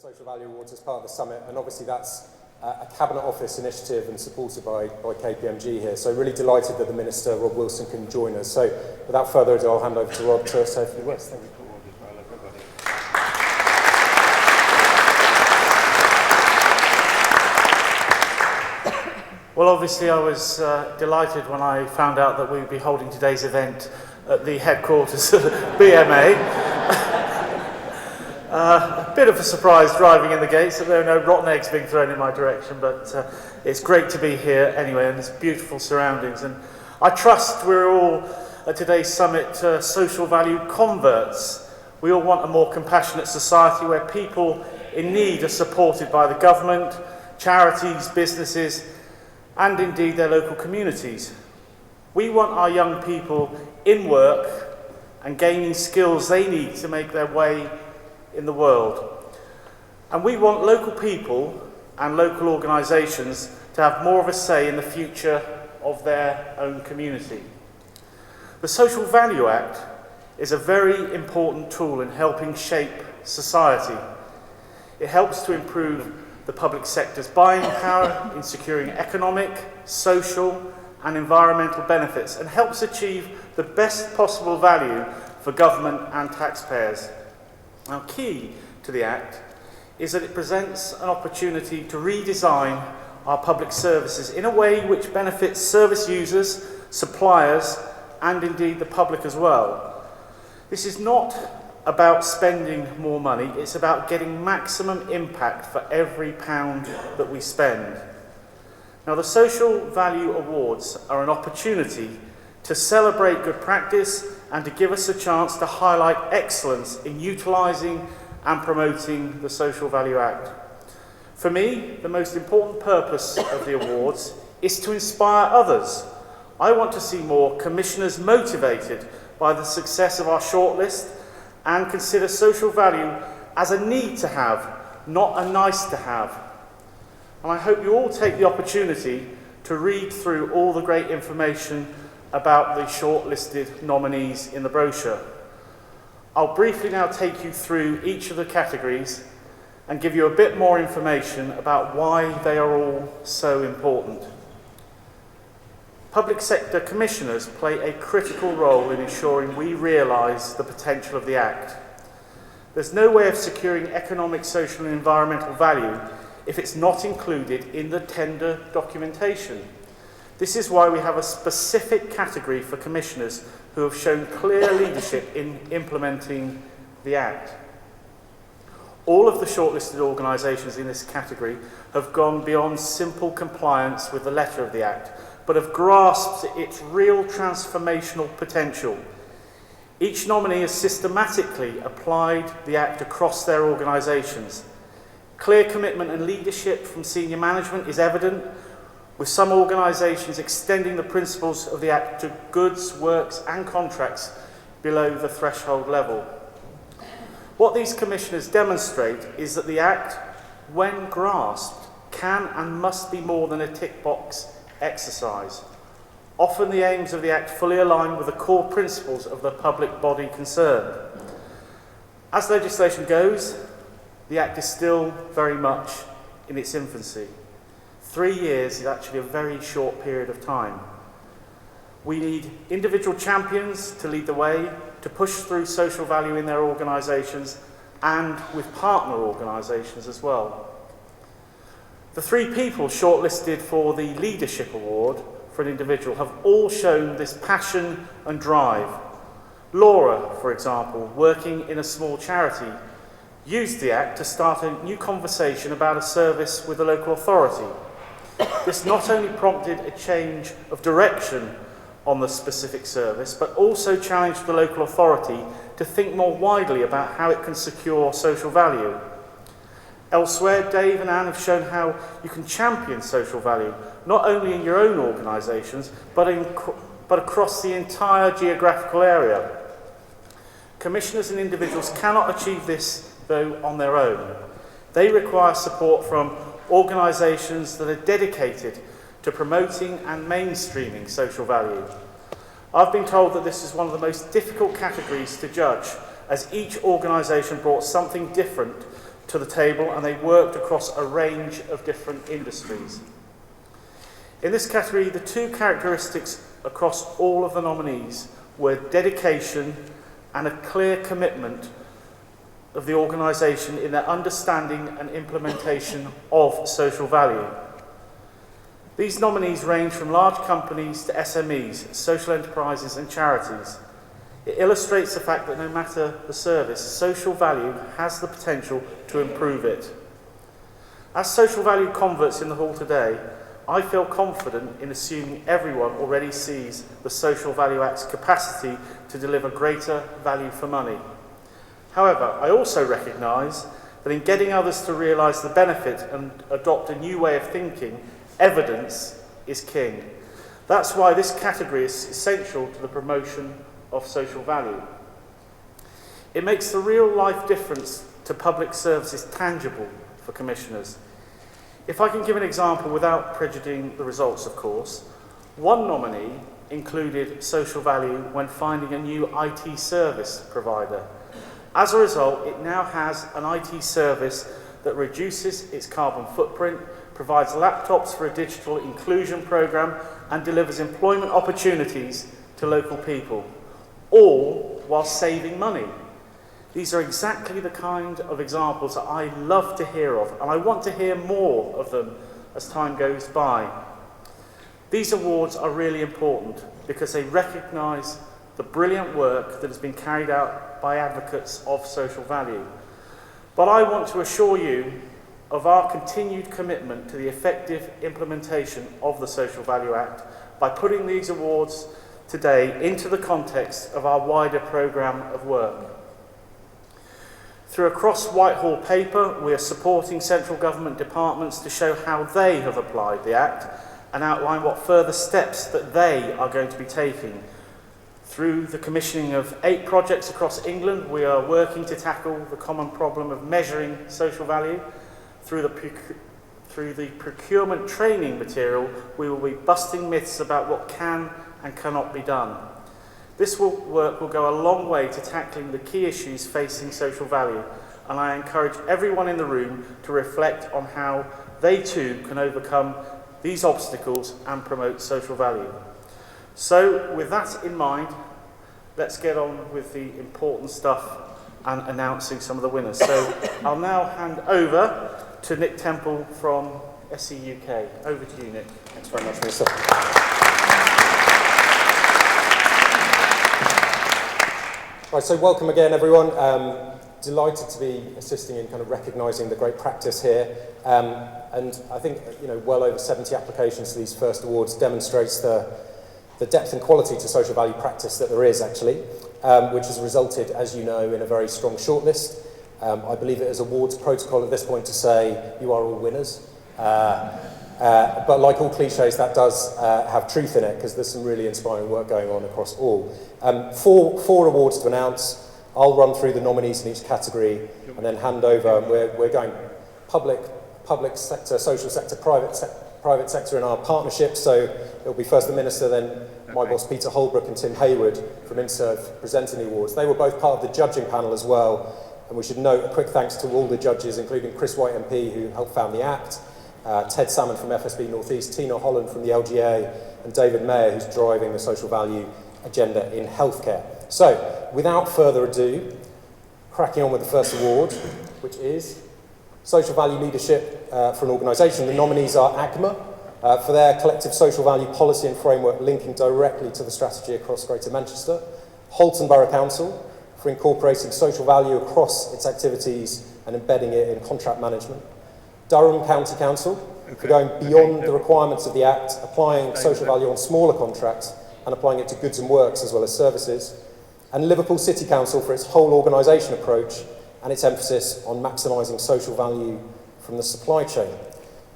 Social Value Awards as part of the summit, and obviously that's a Cabinet Office initiative and supported by KPMG here. So really delighted that the Minister, Rob Wilson, can join us. So without further ado, I'll hand over to Rob to say a few words. Thank you. Well, obviously I was delighted when I found out that we would be holding today's event at the headquarters of BMA. A bit of a surprise driving in the gates that there are no rotten eggs being thrown in my direction, but it's great to be here anyway, and it's beautiful surroundings. And I trust we're all at today's summit social value converts. We all want a more compassionate society where people in need are supported by the government, charities, businesses, and indeed their local communities. We want our young people in work and gaining skills they need to make their way in the world. And we want local people and local organisations to have more of a say in the future of their own community. The Social Value Act is a very important tool in helping shape society. It helps to improve the public sector's buying power in securing economic, social and environmental benefits, and helps achieve the best possible value for government and taxpayers. Now, key to the Act is that it presents an opportunity to redesign our public services in a way which benefits service users, suppliers, and indeed the public as well. This is not about spending more money, it's about getting maximum impact for every pound that we spend. Now, the Social Value Awards are an opportunity to celebrate good practice and to give us a chance to highlight excellence in utilising and promoting the Social Value Act. For me, the most important purpose of the awards is to inspire others. I want to see more commissioners motivated by the success of our shortlist and consider social value as a need to have, not a nice to have. And I hope you all take the opportunity to read through all the great information about the shortlisted nominees in the brochure. I'll briefly now take you through each of the categories and give you a bit more information about why they are all so important. Public sector commissioners play a critical role in ensuring we realise the potential of the Act. There's no way of securing economic, social and environmental value if it's not included in the tender documentation. This is why we have a specific category for commissioners who have shown clear leadership in implementing the Act. All of the shortlisted organisations in this category have gone beyond simple compliance with the letter of the Act, but have grasped its real transformational potential. Each nominee has systematically applied the Act across their organisations. Clear commitment and leadership from senior management is evident, with some organisations extending the principles of the Act to goods, works and contracts below the threshold level. What these commissioners demonstrate is that the Act, when grasped, can and must be more than a tick box exercise. Often the aims of the Act fully align with the core principles of the public body concerned. As legislation goes, the Act is still very much in its infancy. 3 years is actually a very short period of time. We need individual champions to lead the way, to push through social value in their organisations and with partner organisations as well. The 3 people shortlisted for the Leadership Award for an individual have all shown this passion and drive. Laura, for example, working in a small charity, used the Act to start a new conversation about a service with the local authority. This not only prompted a change of direction on the specific service, but also challenged the local authority to think more widely about how it can secure social value. Elsewhere, Dave and Anne have shown how you can champion social value, not only in your own organisations, but across the entire geographical area. Commissioners and individuals cannot achieve this, though, on their own. They require support from organisations that are dedicated to promoting and mainstreaming social value. I've been told that this is one of the most difficult categories to judge, as each organisation brought something different to the table, and they worked across a range of different industries. In this category, the two characteristics across all of the nominees were dedication and a clear commitment of the organisation in their understanding and implementation of social value. These nominees range from large companies to SMEs, social enterprises and charities. It illustrates the fact that no matter the service, social value has the potential to improve it. As social value converts in the hall today, I feel confident in assuming everyone already sees the Social Value Act's capacity to deliver greater value for money. However, I also recognise that in getting others to realise the benefit and adopt a new way of thinking, evidence is king. That's why this category is essential to the promotion of social value. It makes the real life difference to public services tangible for commissioners. If I can give an example without prejudicing the results, of course, one nominee included social value when finding a new IT service provider. As a result, it now has an IT service that reduces its carbon footprint, provides laptops for a digital inclusion programme, and delivers employment opportunities to local people, all while saving money. These are exactly the kind of examples that I love to hear of, and I want to hear more of them as time goes by. These awards are really important because they recognise the brilliant work that has been carried out by advocates of social value. But I want to assure you of our continued commitment to the effective implementation of the Social Value Act by putting these awards today into the context of our wider programme of work. Through a cross-Whitehall paper, we are supporting central government departments to show how they have applied the Act and outline what further steps that they are going to be taking. Through the commissioning of 8 projects across England, we are working to tackle the common problem of measuring social value. Through the procurement training material, we will be busting myths about what can and cannot be done. This work will go a long way to tackling the key issues facing social value, and I encourage everyone in the room to reflect on how they too can overcome these obstacles and promote social value. So, with that in mind, let's get on with the important stuff and announcing some of the winners. So, I'll now hand over to Nick Temple from SE UK. Over to you, Nick. Thanks very much, Minister. Right, so welcome again, everyone. Delighted to be assisting in kind of recognising the great practice here. And I think, well over 70 applications to these first awards demonstrates the depth and quality to social value practice that there is, actually, which has resulted, as you know, in a very strong shortlist. I believe it is awards protocol at this point to say you are all winners. But like all cliches, that does have truth in it, because there's some really inspiring work going on across all. Four awards to announce. I'll run through the nominees in each category and then hand over. We're going public sector, social sector, private sector in our partnership. So it'll be first the Minister, then my boss Peter Holbrook and Tim Hayward from Interserve presenting the awards. They were both part of the judging panel as well. And we should note a quick thanks to all the judges, including Chris White MP, who helped found the Act, Ted Salmon from FSB North East, Tina Holland from the LGA, and David Mayer, who's driving the social value agenda in healthcare. So, without further ado, cracking on with the first award, which is Social Value Leadership for an Organisation. The nominees are AGMA for their collective social value policy and framework linking directly to the strategy across Greater Manchester, Halton Borough Council for incorporating social value across its activities and embedding it in contract management, Durham County Council for going beyond the requirements of the Act, applying social value on smaller contracts and applying it to goods and works as well as services, and Liverpool City Council for its whole organisation approach and its emphasis on maximising social value from the supply chain.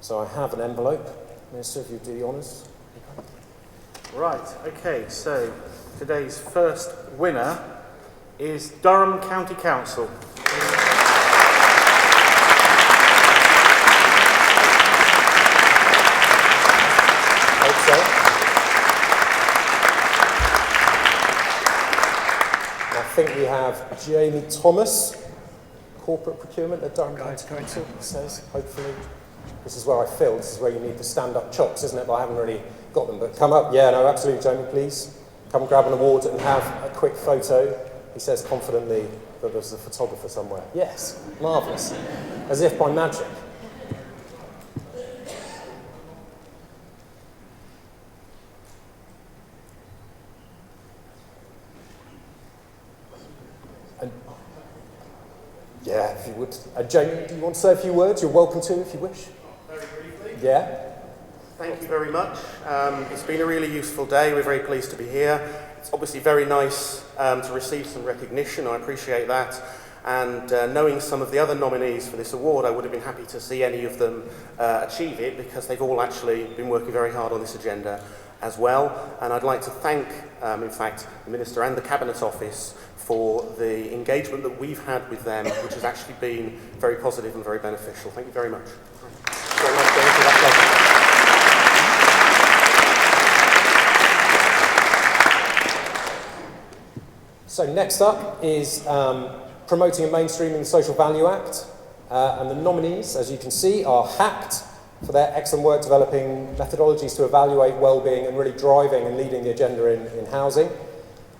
So I have an envelope. Minister, if you do the honours. Right, okay, so today's first winner is Durham County Council. Hope so. I think we have Jamie Thomas corporate procurement at Durham County Council, it says, hopefully. This is where I feel, this is where you need the stand-up chops, isn't it? But I haven't really got them, but come up. Yeah, no, absolutely, Jamie, please. Come and grab an award and have a quick photo. He says confidently that there's a photographer somewhere. Yes, marvellous. As if by magic. Yeah, if you would. Jamie, do you want to say a few words? You're welcome to, if you wish. Very briefly. Yeah. Thank you very much. It's been a really useful day. We're very pleased to be here. It's obviously very nice to receive some recognition. I appreciate that. And knowing some of the other nominees for this award, I would have been happy to see any of them achieve it, because they've all actually been working very hard on this agenda as well. And I'd like to thank, in fact, the Minister and the Cabinet Office for the engagement that we've had with them, which has actually been very positive and very beneficial. Thank you very much. So next up is promoting and mainstreaming the Social Value Act. And the nominees, as you can see, are HACT for their excellent work developing methodologies to evaluate well-being and really driving and leading the agenda in housing.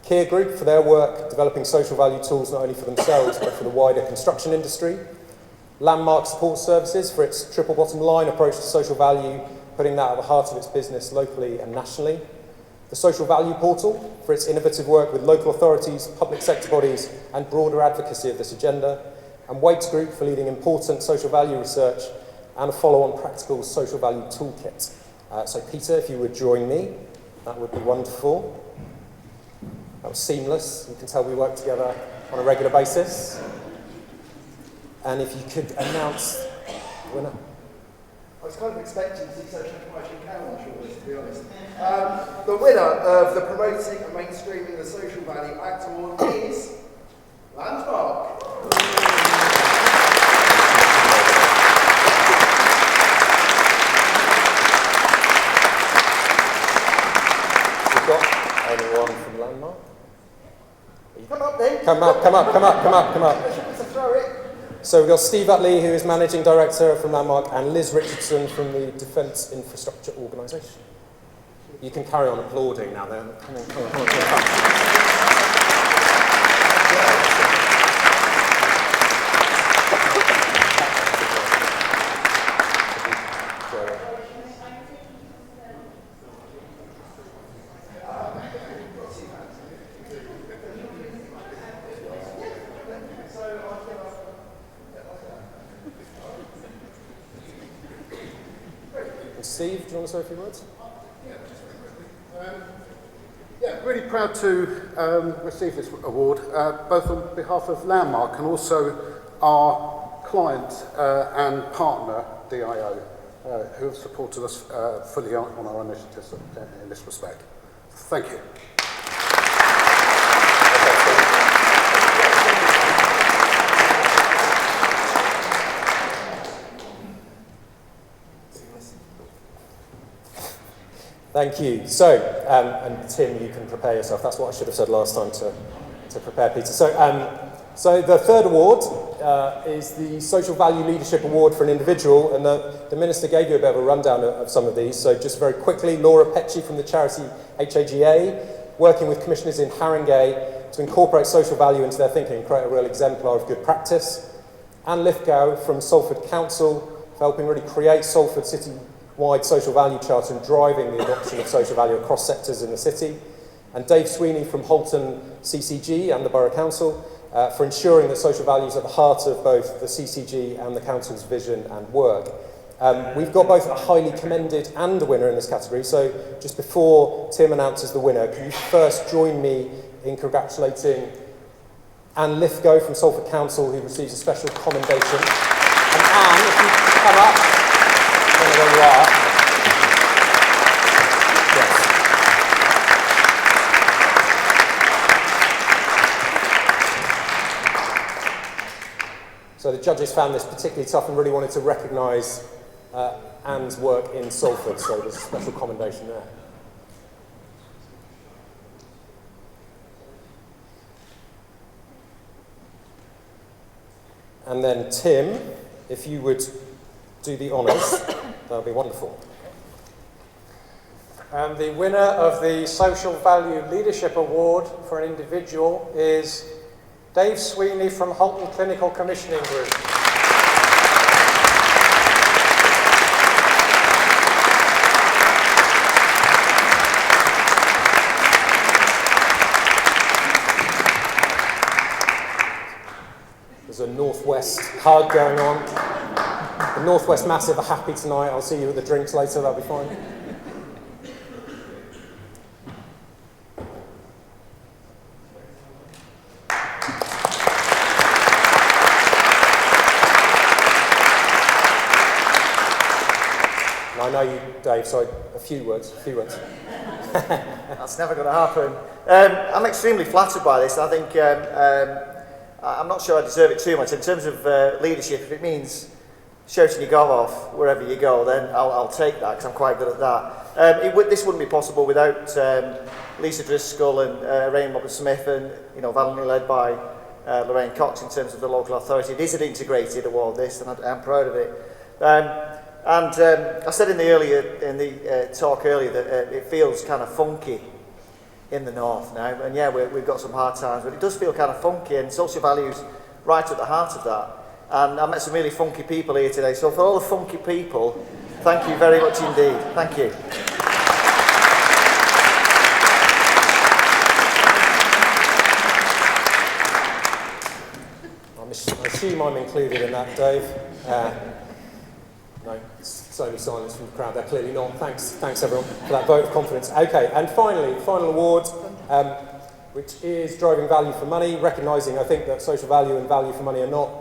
Kier Group for their work developing social value tools not only for themselves but for the wider construction industry. Landmark Support Services for its triple bottom line approach to social value, putting that at the heart of its business locally and nationally. The Social Value Portal for its innovative work with local authorities, public sector bodies and broader advocacy of this agenda. And Waits Group for leading important social value research and a follow-on practical social value toolkit. So Peter, if you would join me, that would be wonderful. That was seamless. You can tell we work together on a regular basis. And if you could announce the winner. I was kind of expecting to see social information count on shortlist, to be honest. The winner of the Promoting and Mainstreaming the Social Value Act Award is Landmark. We've got anyone from Landmark? Come up then. Come up. I should to throw it. So we've got Steve Utley, who is Managing Director from Landmark, and Liz Richardson from the Defence Infrastructure Organisation. You can carry on applauding now then. Come on. Steve, do you want to say a few words? Really proud to receive this award, both on behalf of Landmark and also our client and partner, DIO, who have supported us fully on our initiatives in this respect. Thank you. Thank you. So, and Tim, you can prepare yourself. That's what I should have said last time to prepare Peter. So the third award is the Social Value Leadership Award for an individual, and the Minister gave you a bit of a rundown of some of these. So just very quickly, Laura Pecci from the charity HAGA, working with commissioners in Haringey to incorporate social value into their thinking and create a real exemplar of good practice. Anne Lithgow from Salford Council for helping really create Salford city-wide social value charter and driving the adoption of social value across sectors in the city. And Dave Sweeney from Holton CCG and the Borough Council for ensuring that social values are at the heart of both the CCG and the Council's vision and work. We've got both a highly commended and a winner in this category, so just before Tim announces the winner, can you first join me in congratulating Anne Lithgow from Salford Council, who receives a special commendation. And Anne, if you could come up, I don't know where you are. Yes. So the judges found this particularly tough and really wanted to recognise Anne's work in Salford, so there's a special commendation there. And then Tim, if you would do the honours, that would be wonderful. And the winner of the Social Value Leadership Award for an individual is Dave Sweeney from Halton Clinical Commissioning Group. There's a Northwest hug going on. The Northwest Massive are happy tonight. I'll see you at the drinks later, that'll be fine. I know you, Dave, so a few words. That's never going to happen. I'm extremely flattered by this. I think I'm not sure I deserve it too much. In terms of leadership, if it means shouting your gob off wherever you go, then I'll take that because I'm quite good at that. This wouldn't be possible without Lisa Driscoll and Rain Roberts-Smith and valiantly led by Lorraine Cox in terms of the local authority. It is an integrated award, this, and I'm proud of it. I said in the talk earlier that it feels kind of funky in the north now, and yeah, we've got some hard times, but it does feel kind of funky, and social values right at the heart of that. And I met some really funky people here today, so for all the funky people, thank you very much indeed. Thank you. I assume I'm included in that, Dave. No, it's only silence from the crowd. They're clearly not. Thanks everyone for that vote of confidence. Okay, and finally, final award, which is driving value for money, recognising, I think, that social value and value for money are not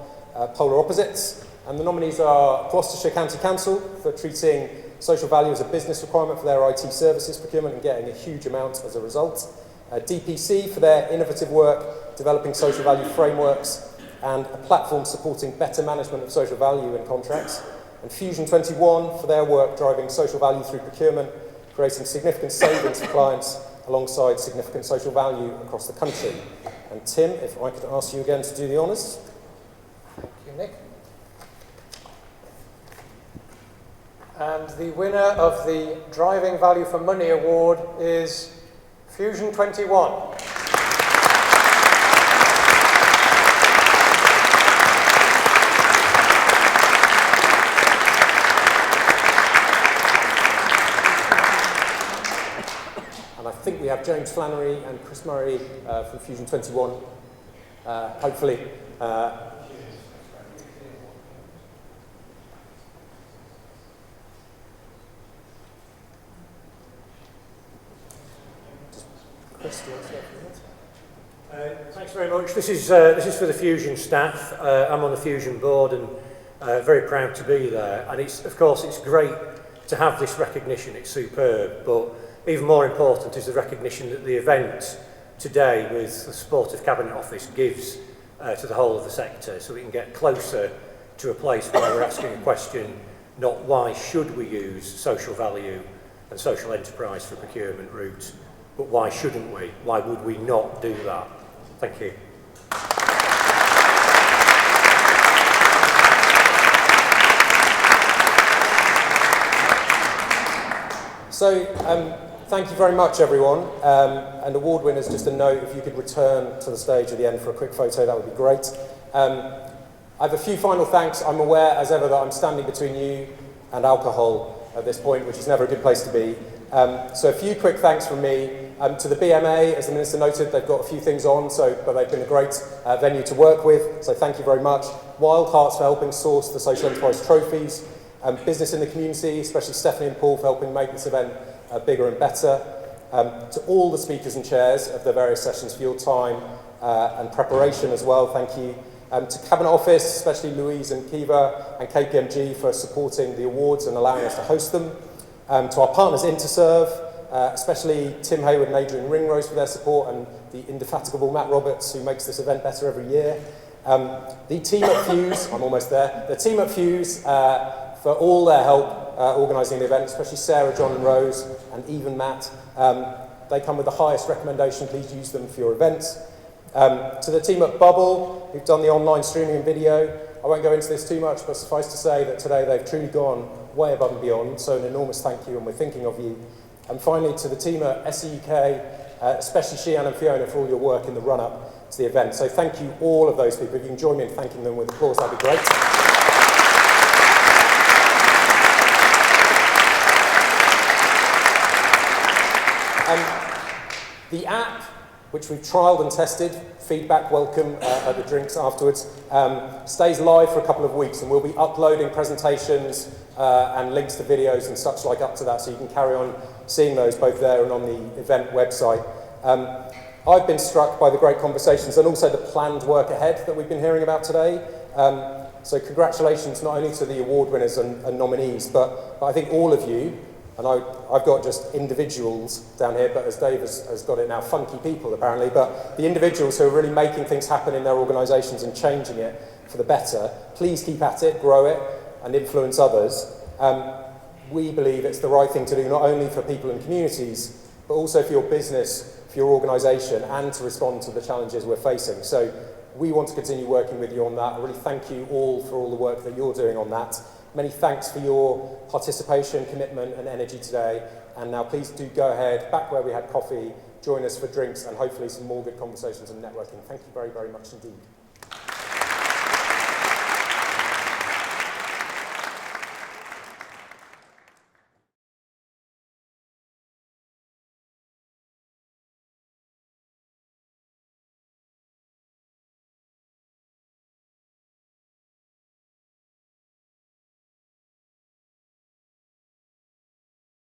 polar opposites. And the nominees are Gloucestershire County Council for treating social value as a business requirement for their IT services procurement and getting a huge amount as a result. DPC for their innovative work developing social value frameworks and a platform supporting better management of social value in contracts. And Fusion 21 for their work driving social value through procurement, creating significant savings for clients alongside significant social value across the country. And Tim, if I could ask you again to do the honours. Thank you, Nick. And the winner of the Driving Value for Money Award is Fusion 21. I think we have James Flannery and Chris Murray from Fusion 21, hopefully. Chris, do you want to say a few words? Thanks very much. This is for the Fusion staff. I'm on the Fusion board and very proud to be there. And of course, it's great to have this recognition. It's superb, but even more important is the recognition that the event today with the support of Cabinet Office gives to the whole of the sector, so we can get closer to a place where we're asking a question, not why should we use social value and social enterprise for procurement routes, but why shouldn't we? Why would we not do that? Thank you. So, thank you very much, everyone. And award winners, just a note, if you could return to the stage at the end for a quick photo, that would be great. I have a few final thanks. I'm aware, as ever, that I'm standing between you and alcohol at this point, which is never a good place to be. So a few quick thanks from me. To the BMA, as the Minister noted, they've got a few things on, but they've been a great venue to work with, so thank you very much. Wild Hearts for helping source the Social Enterprise trophies. Business in the community, especially Stephanie and Paul for helping make this event bigger and better. To all the speakers and chairs of the various sessions for your time and preparation as well, thank you. To Cabinet Office, especially Louise and Kiva and KPMG for supporting the awards and allowing us to host them. To our partners Interserve, especially Tim Hayward and Adrian Ringrose for their support, and the indefatigable Matt Roberts who makes this event better every year. The team at Fuse, I'm almost there, the team at Fuse for all their help organising the event, especially Sarah, John and Rose, and even Matt. They come with the highest recommendation, please use them for your events. To the team at Bubble, who've done the online streaming and video, I won't go into this too much, but suffice to say that today they've truly gone way above and beyond, so an enormous thank you, and we're thinking of you. And finally, to the team at SEUK, especially Shian and Fiona, for all your work in the run-up to the event. So thank you, all of those people. If you can join me in thanking them with applause, that'd be great. The app, which we've trialled and tested, feedback welcome at the drinks afterwards, stays live for a couple of weeks, and we'll be uploading presentations and links to videos and such like up to that, so you can carry on seeing those both there and on the event website. I've been struck by the great conversations and also the planned work ahead that we've been hearing about today. So congratulations not only to the award winners and nominees, but I think all of you, and I've got just individuals down here, but as Dave has got it now, funky people apparently, but the individuals who are really making things happen in their organisations and changing it for the better, please keep at it, grow it, and influence others. We believe it's the right thing to do, not only for people and communities, but also for your business, for your organisation, and to respond to the challenges we're facing. So we want to continue working with you on that. I really thank you all for all the work that you're doing on that. Many thanks for your participation, commitment and energy today. And now please do go ahead, back where we had coffee, join us for drinks and hopefully some more good conversations and networking. Thank you very, very much indeed.